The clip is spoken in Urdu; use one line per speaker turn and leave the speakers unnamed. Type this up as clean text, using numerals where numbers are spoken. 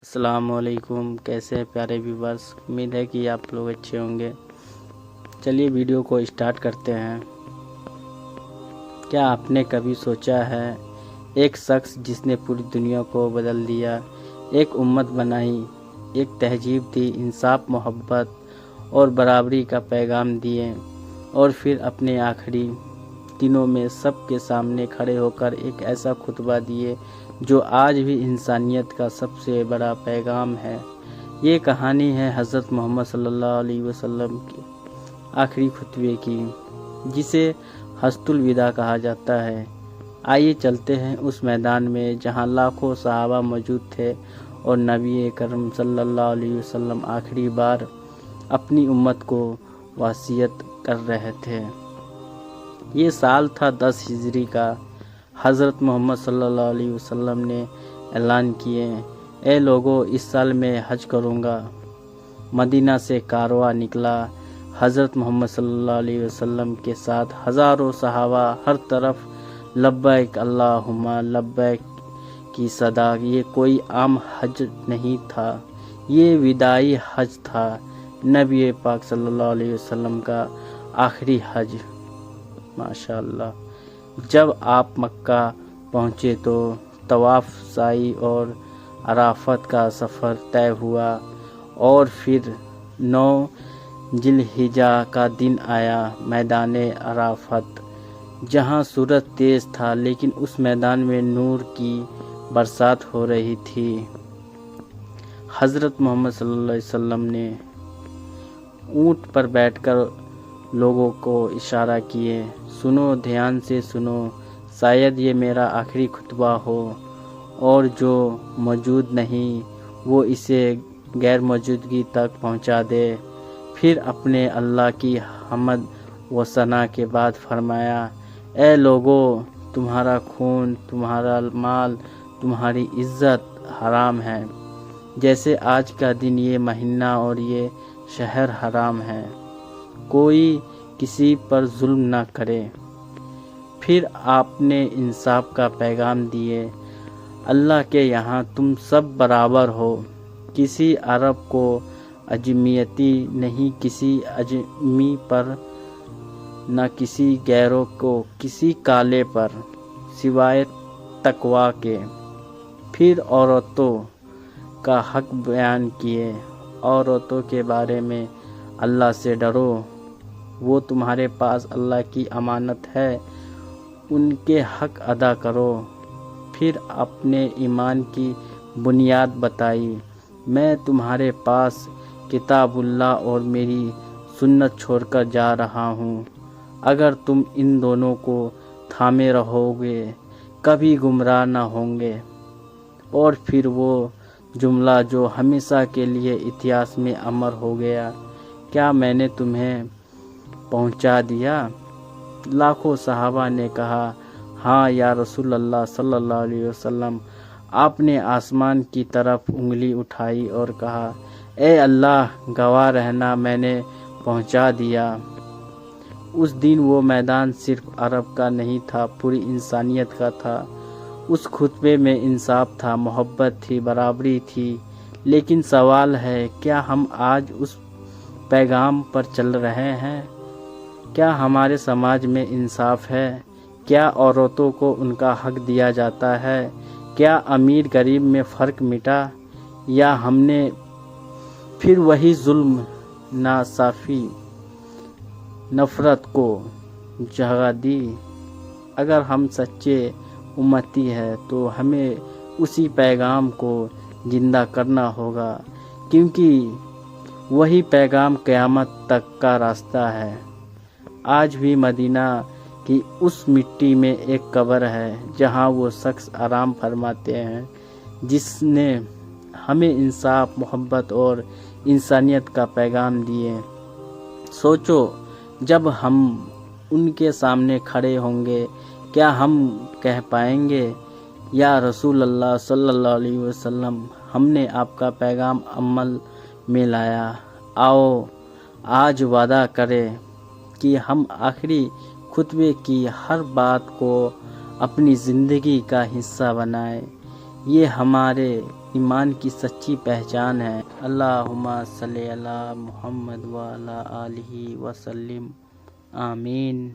السلام علیکم، کیسے ہیں پیارے ویورز؟ امید ہے کہ آپ لوگ اچھے ہوں گے۔ چلیے ویڈیو کو اسٹارٹ کرتے ہیں۔ کیا آپ نے کبھی سوچا ہے ایک شخص جس نے پوری دنیا کو بدل دیا، ایک امت بنائی، ایک تہذیب دی، انصاف، محبت اور برابری کا پیغام دیے، اور پھر اپنے آخری دنوں میں سب کے سامنے کھڑے ہو کر ایک ایسا خطبہ دیے جو آج بھی انسانیت کا سب سے بڑا پیغام ہے؟ یہ کہانی ہے حضرت محمد صلی اللہ علیہ وسلم کے آخری خطبے کی، جسے حجۃ الوداع کہا جاتا ہے۔ آئیے چلتے ہیں اس میدان میں جہاں لاکھوں صحابہ موجود تھے اور نبی کرم صلی اللہ علیہ وسلم آخری بار اپنی امت کو وصیت کر رہے تھے۔ یہ سال تھا 10 ہجری کا۔ حضرت محمد صلی اللہ علیہ وسلم نے اعلان کیے، اے لوگو، اس سال میں حج کروں گا۔ مدینہ سے کارواں نکلا۔ حضرت محمد صلی اللہ علیہ وسلم کے ساتھ ہزاروں صحابہ، ہر طرف لبیک اللہم لبیک کی صدا۔ یہ کوئی عام حج نہیں تھا، یہ وداعی حج تھا، نبی پاک صلی اللہ علیہ وسلم کا آخری حج۔ ماشاءاللہ۔ جب آپ مکہ پہنچے تو طواف، سعی اور عرفات کا سفر طے ہوا، اور پھر 9 ذی الحجہ کا دن آیا، میدان عرفات، جہاں سورج تیز تھا لیکن اس میدان میں نور کی برسات ہو رہی تھی۔ حضرت محمد صلی اللہ علیہ وسلم نے اونٹ پر بیٹھ کر لوگوں کو اشارہ کیے، سنو، دھیان سے سنو، شاید یہ میرا آخری خطبہ ہو، اور جو موجود نہیں وہ اسے غیر موجودگی تک پہنچا دے۔ پھر اپنے اللہ کی حمد و ثنا کے بعد فرمایا، اے لوگو، تمہارا خون، تمہارا مال، تمہاری عزت حرام ہے، جیسے آج کا دن، یہ مہینہ اور یہ شہر حرام ہے۔ کوئی کسی پر ظلم نہ کرے۔ پھر آپ نے انصاف کا پیغام دیے، اللہ کے یہاں تم سب برابر ہو، کسی عرب کو اجمیتی نہیں، کسی اجمی پر نہ کسی غیروں کو کسی کالے پر، سوائے تقویٰ کے۔ پھر عورتوں کا حق بیان کیے، عورتوں کے بارے میں اللہ سے ڈرو، وہ تمہارے پاس اللہ کی امانت ہے، ان کے حق ادا کرو۔ پھر اپنے ایمان کی بنیاد بتائی، میں تمہارے پاس کتاب اللہ اور میری سنت چھوڑ کر جا رہا ہوں، اگر تم ان دونوں کو تھامے رہو گے کبھی گمراہ نہ ہوں گے۔ اور پھر وہ جملہ جو ہمیشہ کے لیے اتہاس میں امر ہو گیا، کیا میں نے تمہیں پہنچا دیا؟ لاکھوں صحابہ نے کہا، ہاں یا رسول اللہ صلی اللہ علیہ وسلم۔ آپ نے آسمان کی طرف انگلی اٹھائی اور کہا، اے اللہ، گواہ رہنا، میں نے پہنچا دیا۔ اس دن وہ میدان صرف عرب کا نہیں تھا، پوری انسانیت کا تھا۔ اس خطبے میں انصاف تھا، محبت تھی، برابری تھی۔ لیکن سوال ہے، کیا ہم آج اس پیغام پر چل رہے ہیں؟ کیا ہمارے سماج میں انصاف ہے؟ کیا عورتوں کو ان کا حق دیا جاتا ہے؟ کیا امیر غریب میں فرق مٹا، یا ہم نے پھر وہی ظلم، ناانصافی، نفرت کو جگہ دی؟ اگر ہم سچے امتی ہیں تو ہمیں اسی پیغام کو زندہ کرنا ہوگا، کیونکہ وہی پیغام قیامت تک کا راستہ ہے۔ آج بھی مدینہ کی اس مٹی میں ایک قبر ہے جہاں وہ شخص آرام فرماتے ہیں جس نے ہمیں انصاف، محبت اور انسانیت کا پیغام دیے۔ سوچو، جب ہم ان کے سامنے کھڑے ہوں گے، کیا ہم کہہ پائیں گے، یا رسول اللہ صلی اللہ علیہ وسلم، ہم نے آپ کا پیغام عمل میں لایا؟ آؤ آج وعدہ کریں کہ ہم آخری خطبے کی ہر بات کو اپنی زندگی کا حصہ بنائیں۔ یہ ہمارے ایمان کی سچی پہچان ہے۔ اللہم صلی علی محمد وعلی آلہ وسلم، آمین۔